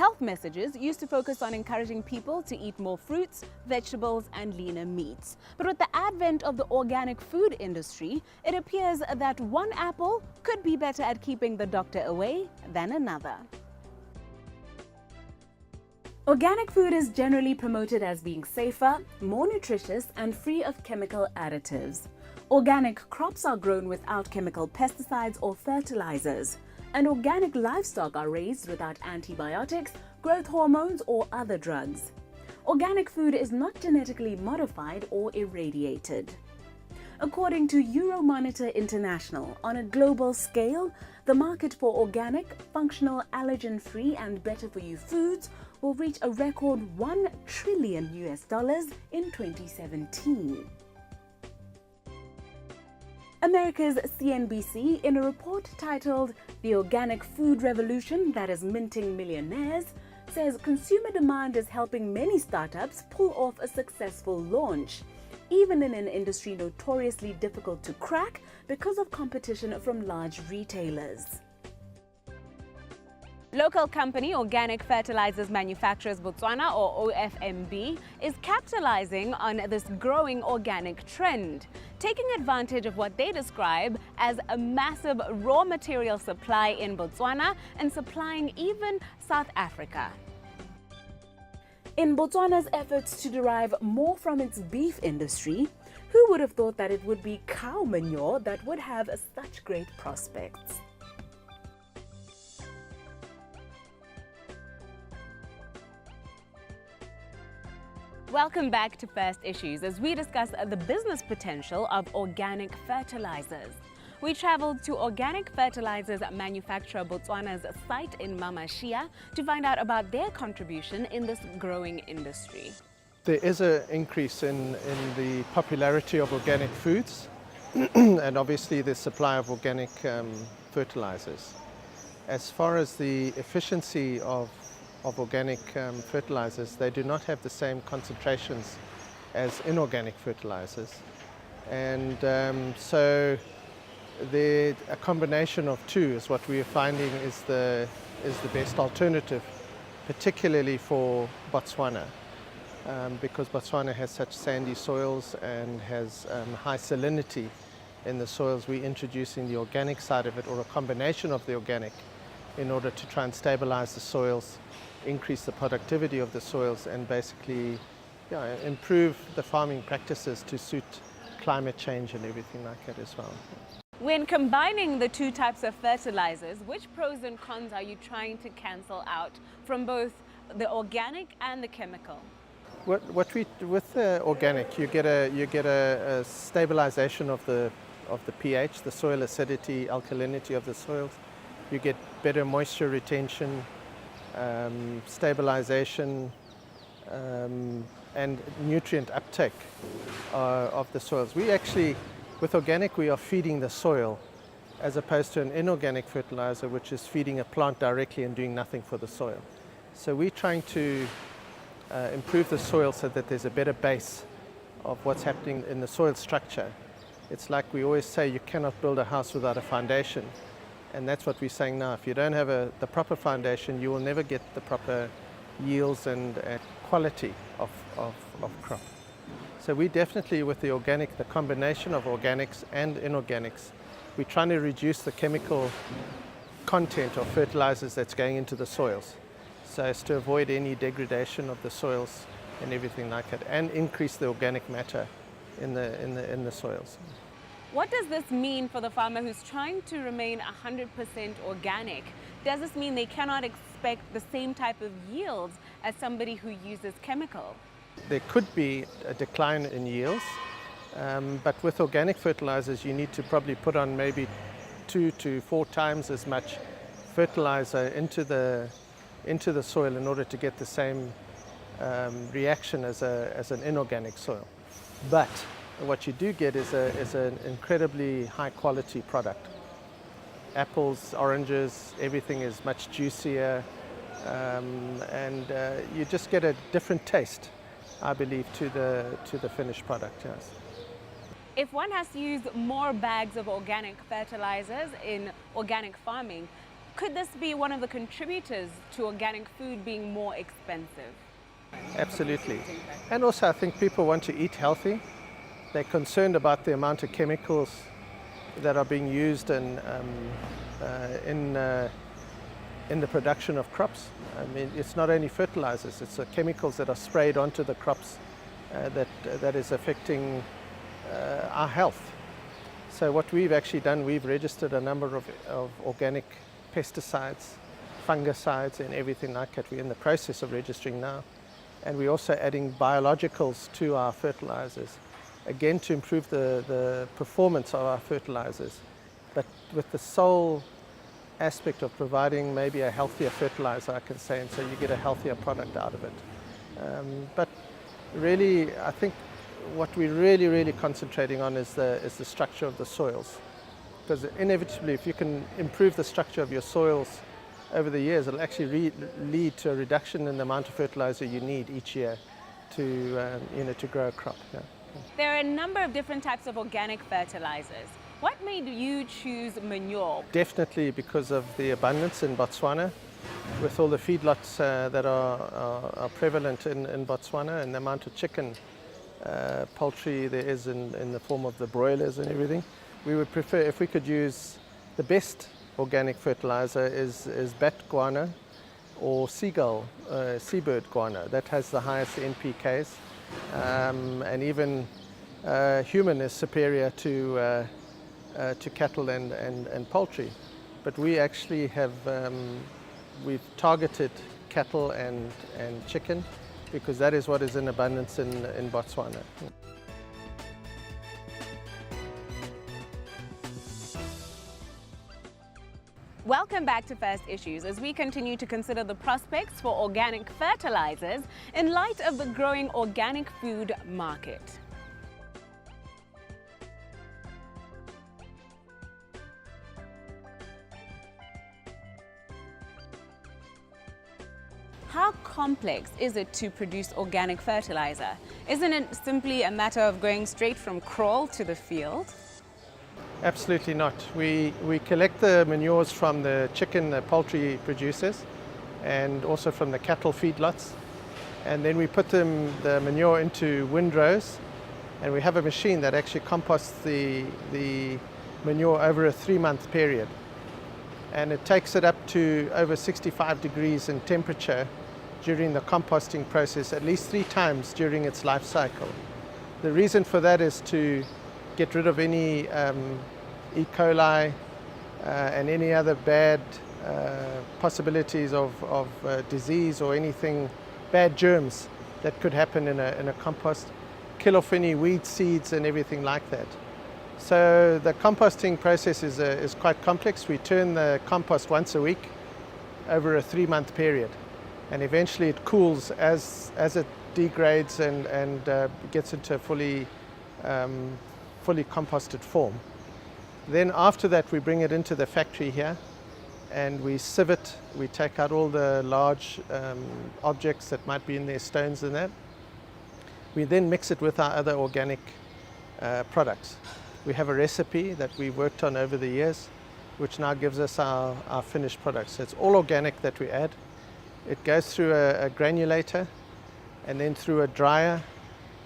Health messages used to focus on encouraging people to eat more fruits, vegetables, and leaner meats. But with the advent of the organic food industry, it appears that one apple could be better at keeping the doctor away than another. Organic food is generally promoted as being safer, more nutritious, and free of chemical additives. Organic crops are grown without chemical pesticides or fertilizers, and organic livestock are raised without antibiotics, growth hormones, or other drugs. Organic food is not genetically modified or irradiated. According to Euromonitor International, on a global scale, the market for organic, functional, allergen-free, and better-for-you foods will reach a record $1 trillion in 2017. America's CNBC, in a report titled "The Organic Food Revolution That is Minting Millionaires," says consumer demand is helping many startups pull off a successful launch, even in an industry notoriously difficult to crack because of competition from large retailers. Local company Organic Fertilizers Manufacturers Botswana, or OFMB, is capitalizing on this growing organic trend, taking advantage of what they describe as a massive raw material supply in Botswana and supplying even South Africa. In Botswana's efforts to derive more from its beef industry, who would have thought that it would be cow manure that would have such great prospects? Welcome back to First Issues as we discuss the business potential of organic fertilizers. We traveled to Organic Fertilizers manufacturer Botswana's site in Mamashia to find out about their contribution in this growing industry. There is an increase in the popularity of organic foods and obviously the supply of organic fertilizers. As far as the efficiency of organic fertilizers, they do not have the same concentrations as inorganic fertilizers, and so a combination of two is what we are finding is the best alternative, particularly for Botswana, because Botswana has such sandy soils and has high salinity in the soils. We're introducing the organic side of it, or a combination of the organic, in order to try and stabilize the soils, increase the productivity of the soils, and basically improve the farming practices to suit climate change and everything like that as well. When combining the two types of fertilizers, which pros and cons are you trying to cancel out from both the organic and the chemical? With the organic, you get a stabilization of the pH, the soil acidity, alkalinity of the soils. You get better moisture retention, stabilization, and nutrient uptake of the soils. We actually, with organic, we are feeding the soil as opposed to an inorganic fertilizer, which is feeding a plant directly and doing nothing for the soil. So we're trying to improve the soil so that there's a better base of what's happening in the soil structure. It's like we always say, you cannot build a house without a foundation. And that's what we're saying now. If you don't have the proper foundation, you will never get the proper yields and quality of crop. So we definitely, with the organic, the combination of organics and inorganics, we're trying to reduce the chemical content of fertilizers that's going into the soils, so as to avoid any degradation of the soils and everything like that, and increase the organic matter in the soils. What does this mean for the farmer who's trying to remain 100% organic? Does this mean they cannot expect the same type of yields as somebody who uses chemical? There could be a decline in yields, but with organic fertilizers you need to probably put on maybe 2 to 4 times as much fertilizer into the soil in order to get the same reaction as an inorganic soil. But what you do get is an incredibly high quality product. Apples, oranges, everything is much juicier, and you just get a different taste, I believe, to the finished product. Yes. If one has to use more bags of organic fertilizers in organic farming, Could this be one of the contributors to organic food being more expensive? Absolutely. And also I think people want to eat healthy. They're concerned about the amount of chemicals that are being used in the production of crops. I mean, it's not only fertilizers, it's the chemicals that are sprayed onto the crops that is affecting our health. So what we've actually done, we've registered a number of organic pesticides, fungicides and everything like that. We're in the process of registering now. And we're also adding biologicals to our fertilizers, again to improve the performance of our fertilizers, but with the sole aspect of providing maybe a healthier fertilizer, I can say, and so you get a healthier product out of it. But really, I think what we're really concentrating on is the structure of the soils, because inevitably, if you can improve the structure of your soils over the years, it'll actually lead to a reduction in the amount of fertilizer you need each year to grow a crop. Yeah. There are a number of different types of organic fertilizers. What made you choose manure? Definitely because of the abundance in Botswana, with all the feedlots that are prevalent in Botswana, and the amount of chicken, poultry there is in the form of the broilers and everything. We would prefer, if we could use the best organic fertilizer, is bat guano or seabird guano. That has the highest NPKs, and even human is superior to cattle and poultry. But we actually have we've targeted cattle and chicken because that is what is in abundance in Botswana. Welcome back to First Issues as we continue to consider the prospects for organic fertilizers in light of the growing organic food market. How complex is it to produce organic fertilizer? Isn't it simply a matter of going straight from crawl to the field? Absolutely not. We collect the manures from the chicken, the poultry producers, and also from the cattle feedlots. And then we put the manure into windrows, and we have a machine that actually composts the manure over a 3-month period. And it takes it up to over 65 degrees in temperature during the composting process at least 3 times during its life cycle. The reason for that is to get rid of any E. coli and any other bad possibilities of disease or anything, bad germs that could happen in a compost, kill off any weed seeds and everything like that. So the composting process is quite complex. We turn the compost once a week over a 3-month period, and eventually it cools as it degrades and gets into a fully composted form. Then after that we bring it into the factory here and we sieve it. We take out all the large objects that might be in there, stones and that. We then mix it with our other organic products. We have a recipe that we worked on over the years, which now gives us our finished products. So it's all organic that we add. It goes through a granulator and then through a dryer.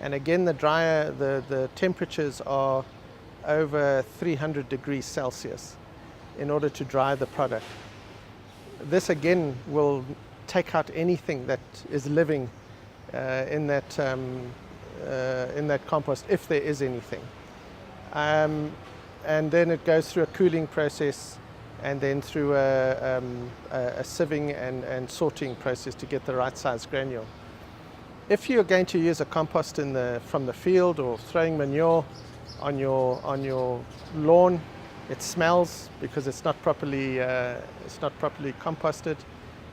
And again, the dryer, the temperatures are over 300 degrees Celsius in order to dry the product. This again will take out anything that is living in that compost, if there is anything. And then it goes through a cooling process and then through a sieving and sorting process to get the right size granule. If you're going to use a compost from the field or throwing manure on your lawn, it smells because it's not properly composted.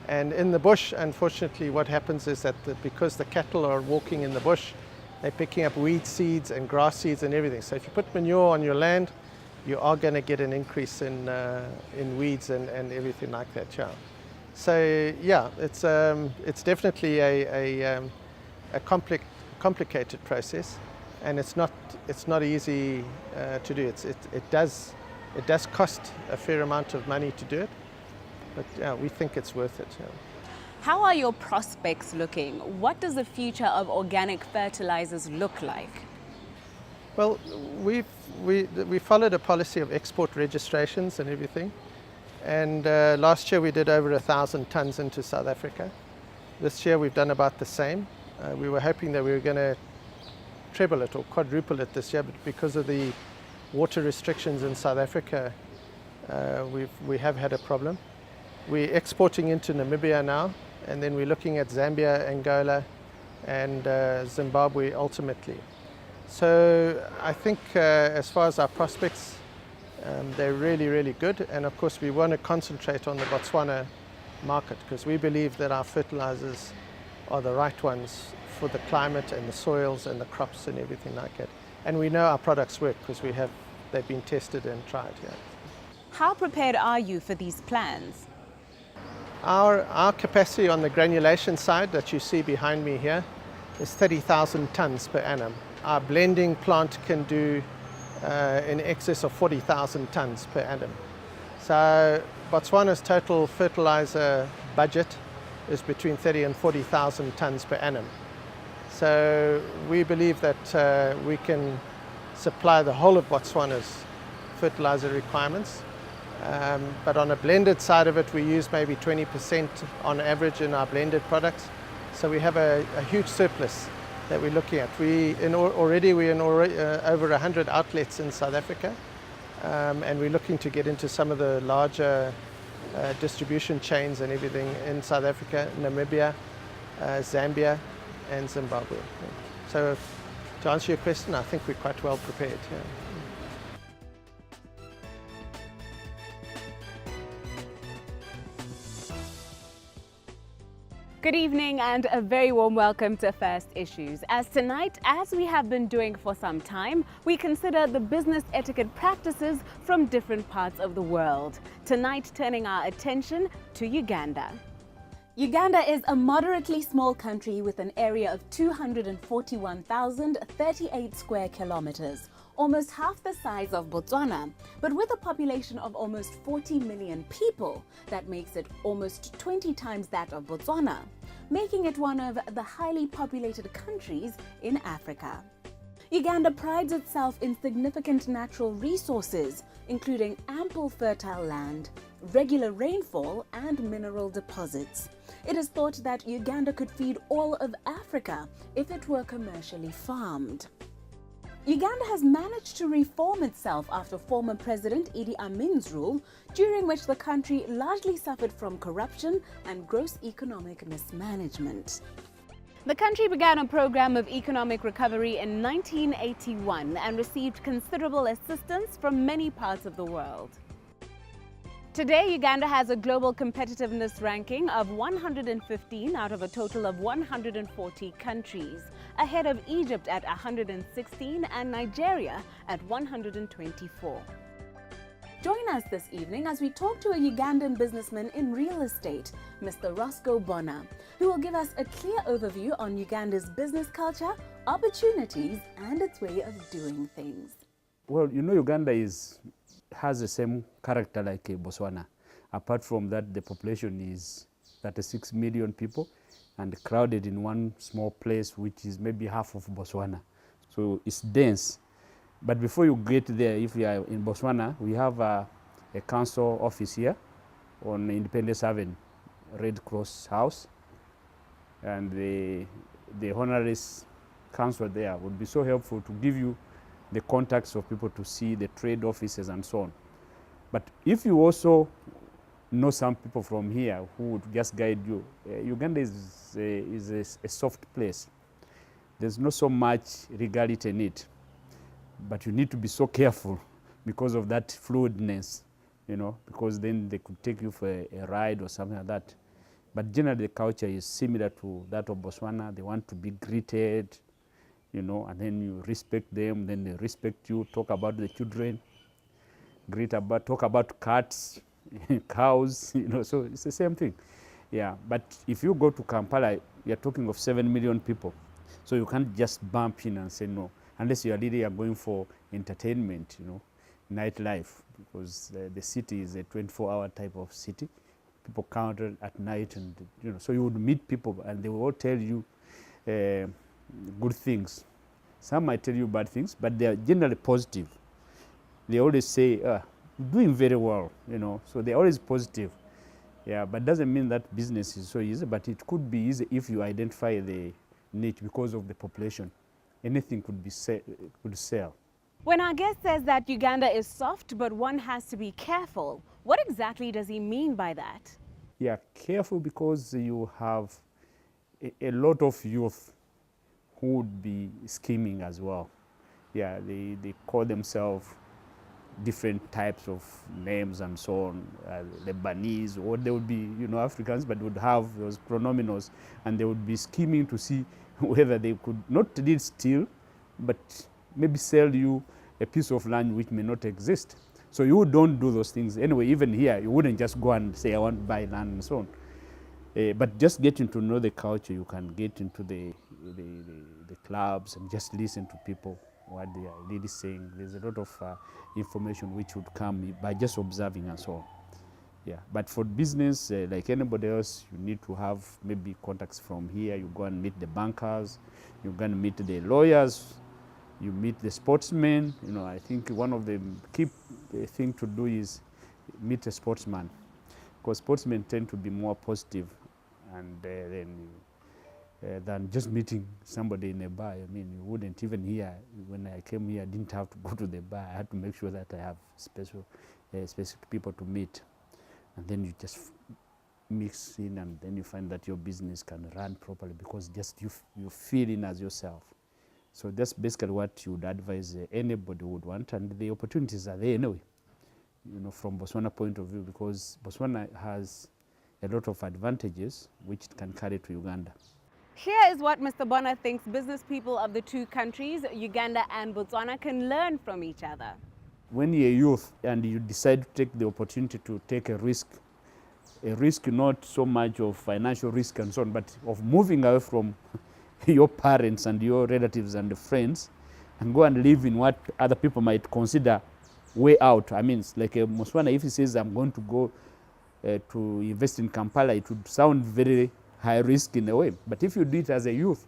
And in the bush, unfortunately, what happens is that because the cattle are walking in the bush, they're picking up weed seeds and grass seeds and everything. So if you put manure on your land, you are going to get an increase in weeds and everything like that. Yeah. So yeah, it's definitely a complicated process, and it's not easy to do. It does cost a fair amount of money to do it, But yeah, we think it's worth it. Yeah. How are your prospects looking? What does the future of organic fertilizers look like? Well, we followed a policy of export registrations and everything. And last year we did over 1,000 tons into South Africa. This year we've done about the same. We were hoping that we were going to treble it or quadruple it this year, but because of the water restrictions in South Africa, we have had a problem. We're exporting into Namibia now, and then we're looking at Zambia, Angola, and Zimbabwe ultimately. So I think as far as our prospects, they're really, really good. And of course, we want to concentrate on the Botswana market because we believe that our fertilizers are the right ones for the climate and the soils and the crops and everything like that. And we know our products work because they've been tested and tried. Yeah. How prepared are you for these plans? Our capacity on the granulation side that you see behind me here is 30,000 tons per annum. Our blending plant can do in excess of 40,000 tons per annum. So Botswana's total fertilizer budget is between 30 and 40,000 tons per annum. So we believe that we can supply the whole of Botswana's fertilizer requirements. But on a blended side of it, we use maybe 20% on average in our blended products. So we have a huge surplus that we're looking at. Already we're in over 100 outlets in South Africa, and we're looking to get into some of the larger distribution chains and everything in South Africa, Namibia, Zambia, and Zimbabwe. So to answer your question, I think we're quite well prepared. Yeah. Good evening and a very warm welcome to First Issues. As tonight, as we have been doing for some time, we consider the business etiquette practices from different parts of the world. Tonight, turning our attention to Uganda. Uganda is a moderately small country with an area of 241,038 square kilometers, almost half the size of Botswana, but with a population of almost 40 million people. That makes it almost 20 times that of Botswana, making it one of the highly populated countries in Africa. Uganda prides itself in significant natural resources, including ample fertile land, regular rainfall, and mineral deposits. It is thought that Uganda could feed all of Africa if it were commercially farmed. Uganda has managed to reform itself after former President Idi Amin's rule, during which the country largely suffered from corruption and gross economic mismanagement. The country began a program of economic recovery in 1981 and received considerable assistance from many parts of the world. Today, Uganda has a global competitiveness ranking of 115 out of a total of 140 countries, ahead of Egypt at 116 and Nigeria at 124. Join us this evening as we talk to a Ugandan businessman in real estate, Mr. Roscoe Bonna, who will give us a clear overview on Uganda's business culture, opportunities, and its way of doing things. Well, you know, Uganda has the same character like Botswana. Apart from that, the population is 36 million people and crowded in one small place, which is maybe half of Botswana. So it's dense. But before you get there, if you are in Botswana, we have a council office here on Independence Avenue, Red Cross House. And the honoraries council there would be so helpful to give you the contacts of people to see the trade offices and so on. But if you also know some people from here who would just guide you, Uganda is a soft place. There's not so much legality in it, but you need to be so careful because of that fluidness, you know, because then they could take you for a ride or something like that. But generally the culture is similar to that of Botswana. They want to be greeted, you know, and then you respect them, then they respect you, talk about the children, talk about cats, cows, you know, so it's the same thing. Yeah, but if you go to Kampala, you're talking of 7 million people. So you can't just bump in and say no, unless you are really going for entertainment, you know, nightlife, because the city is a 24-hour type of city. people counted at night, and so you would meet people and they will all tell you good things. Some might tell you bad things, but they are generally positive. They always say, you're doing very well, so they're always positive. Yeah, but doesn't mean that business is so easy, but it could be easy if you identify the niche because of the population. Anything could sell. When our guest says that Uganda is soft, but one has to be careful, what exactly does he mean by that? Yeah, careful because you have a lot of youth who would be scheming as well. Yeah, they call themselves different types of names and so on, Lebanese, or they would be, Africans, but would have those pronominals, and they would be scheming to see whether they could not really steal, but maybe sell you a piece of land which may not exist. So you don't do those things. Anyway, even here, you wouldn't just go and say, I want to buy land and so on. But just getting to know the culture, you can get into the clubs and just listen to people, what they are really saying. There's a lot of information which would come by just observing and so on. Yeah, but for business, like anybody else, you need to have maybe contacts from here. You go and meet the bankers, you go and meet the lawyers, you meet the sportsmen. I think one of the key thing to do is meet a sportsman, because sportsmen tend to be more positive and than just meeting somebody in a bar. I mean, you wouldn't even hear, when I came here, I didn't have to go to the bar. I had to make sure that I have specific people to meet. And then you just mix in, and then you find that your business can run properly because just you feel in as yourself. So that's basically what you would advise anybody would want, and the opportunities are there anyway, from Botswana point of view, because Botswana has a lot of advantages which it can carry to Uganda. Here is what Mr. Bonna thinks business people of the two countries, Uganda and Botswana, can learn from each other. When you're a youth and you decide to take the opportunity to take a risk not so much of financial risk and so on, but of moving away from your parents and your relatives and friends and go and live in what other people might consider way out. I mean, it's like a Botswana, if he says, I'm going to go to invest in Kampala, it would sound very high risk in a way. But if you do it as a youth,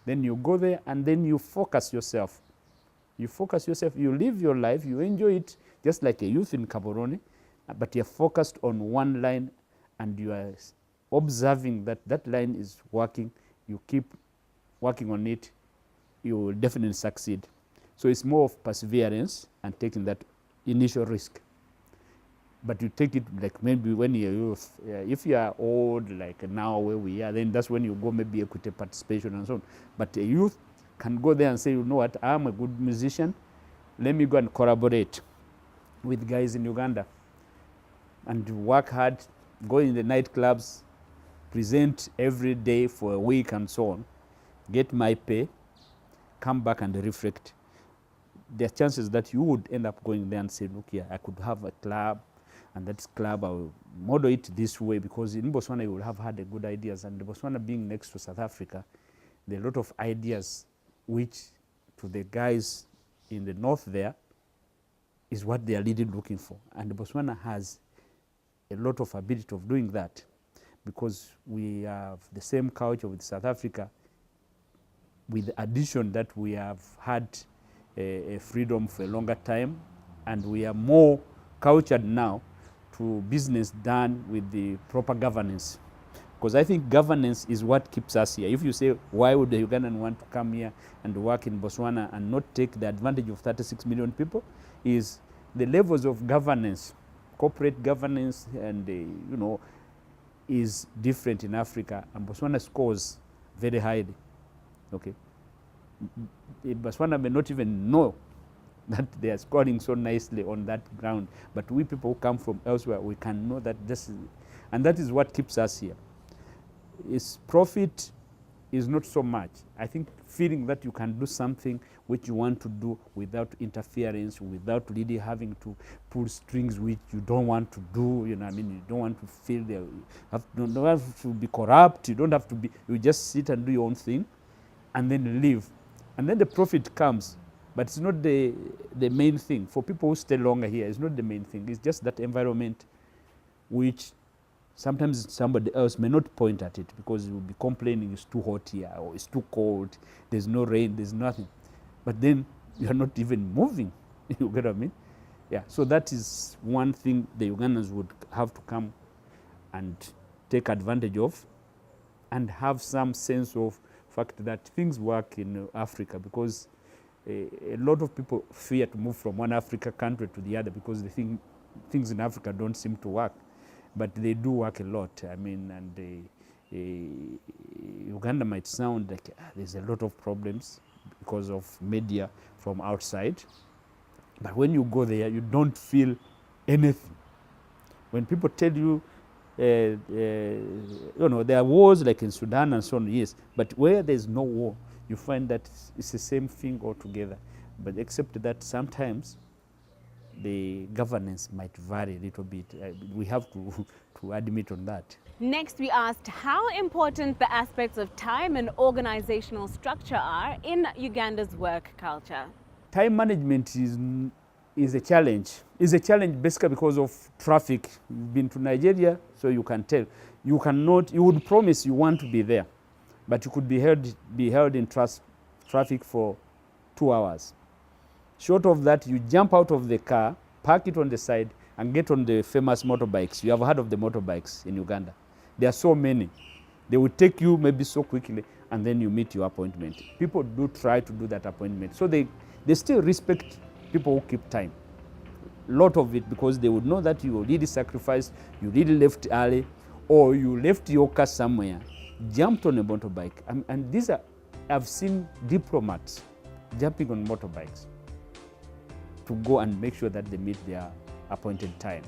then you go there and then you focus yourself. You live your life, you enjoy it just like a youth in Gaborone, but you're focused on one line and you are observing that that line is working. You keep working on it, you will definitely succeed. So it's more of perseverance and taking that initial risk. But you take it like maybe when you're youth. If you are old, like now where we are, then that's when you go maybe equity participation and so on. But a youth can go there and say, you know what, I'm a good musician. Let me go and collaborate with guys in Uganda and work hard, go in the nightclubs, present every day for a week and so on, get my pay, come back and reflect. There are chances that you would end up going there and say, look here, I could have a club, and that club I will model it this way, because in Botswana you will have had good ideas, and Botswana being next to South Africa, there are a lot of ideas which to the guys in the north there is what they are really looking for. And Botswana has a lot of ability of doing that, because we have the same culture with South Africa, with the addition that we have had a freedom for a longer time, and we are more cultured now to business done with the proper governance. Because I think governance is what keeps us here. If you say, why would the Ugandan want to come here and work in Botswana and not take the advantage of 36 million people, is the levels of governance, corporate governance, and is different in Africa, and Botswana scores very highly. Okay, Botswana may not even know that they are scoring so nicely on that ground, but we people who come from elsewhere, we can know that this is, and that is what keeps us here. Its profit is not so much. I think feeling that you can do something which you want to do without interference, without really having to pull strings which you don't want to do, you don't want to feel there, don't have to be corrupt, you don't have to be, you just sit and do your own thing and then leave. And then the profit comes, but it's not the main thing. For people who stay longer here, it's not the main thing. It's just that environment which Sometimes somebody else may not point at it because you will be complaining it's too hot here or it's too cold, there's no rain, there's nothing. But then you're not even moving. You get what I mean? Yeah, so that is one thing the Ugandans would have to come and take advantage of and have some sense of fact that things work in Africa, because a lot of people fear to move from one African country to the other because they think things in Africa don't seem to work, but they do work a lot. I mean, and Uganda might sound like there's a lot of problems because of media from outside, but when you go there, you don't feel anything. When people tell you, you know, there are wars like in Sudan and so on, yes, but where there's no war, you find that it's the same thing altogether. But except that sometimes the governance might vary a little bit. We have to admit on that. Next, we asked how important the aspects of time and organizational structure are in Uganda's work culture. Time management is a challenge. It's a challenge basically because of traffic. You've been to Nigeria, so you can tell. You would promise you want to be there, but you could be held in traffic for 2 hours. Short of that, you jump out of the car, park it on the side, and get on the famous motorbikes. You have heard of the motorbikes in Uganda. There are so many. They will take you maybe so quickly, and then you meet your appointment. People do try to do that appointment. So they still respect people who keep time. A lot of it because they would know that you already sacrificed, you really left early, or you left your car somewhere, jumped on a motorbike. And these are, I've seen diplomats jumping on motorbikes to go and make sure that they meet their appointed time.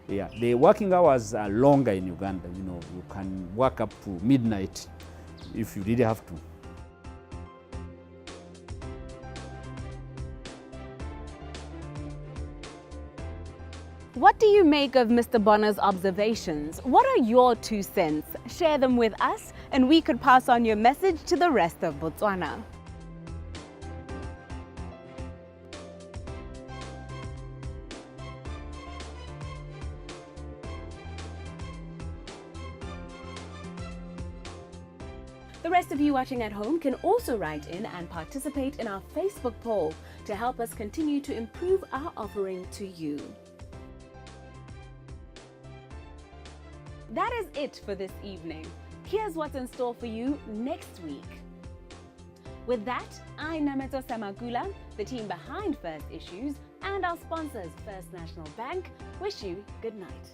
Yeah, the working hours are longer in Uganda. You know, you can work up to midnight if you really have to. What do you make of Mr. Bonna's observations? What are your 2 cents? Share them with us, and we could pass on your message to the rest of Botswana. The rest of you watching at home can also write in and participate in our Facebook poll to help us continue to improve our offering to you. That is it for this evening. Here's what's in store for you next week. With that, I, Nameto Samakula, the team behind First Issues, and our sponsors, First National Bank, wish you good night.